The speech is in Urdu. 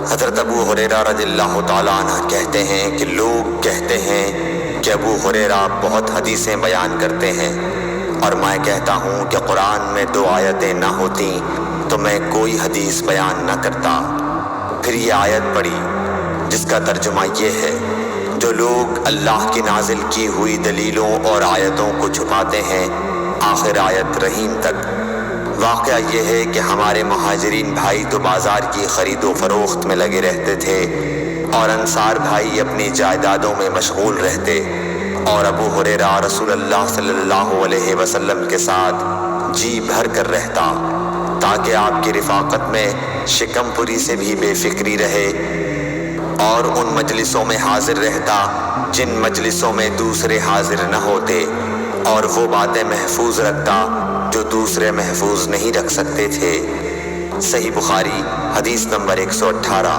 حضرت ابو ہریرہ رضی اللہ تعالیٰ عنہ کہتے ہیں کہ لوگ کہتے ہیں کہ ابو ہریرہ بہت حدیثیں بیان کرتے ہیں، اور میں کہتا ہوں کہ قرآن میں 2 آیتیں نہ ہوتیں تو میں کوئی حدیث بیان نہ کرتا۔ پھر یہ آیت پڑھی جس کا ترجمہ یہ ہے، جو لوگ اللہ کی نازل کی ہوئی دلیلوں اور آیتوں کو چھپاتے ہیں، آخر آیت رحیم تک۔ واقعہ یہ ہے کہ ہمارے مہاجرین بھائی تو بازار کی خرید و فروخت میں لگے رہتے تھے، اور انصار بھائی اپنی جائیدادوں میں مشغول رہتے، اور ابو ہریرہ رسول اللہ صلی اللہ علیہ وسلم کے ساتھ جی بھر کر رہتا، تاکہ آپ کی رفاقت میں شکم پوری سے بھی بے فکری رہے، اور ان مجلسوں میں حاضر رہتا جن مجلسوں میں دوسرے حاضر نہ ہوتے، اور وہ باتیں محفوظ رکھتا جو دوسرے محفوظ نہیں رکھ سکتے تھے۔ صحیح بخاری حدیث نمبر 118۔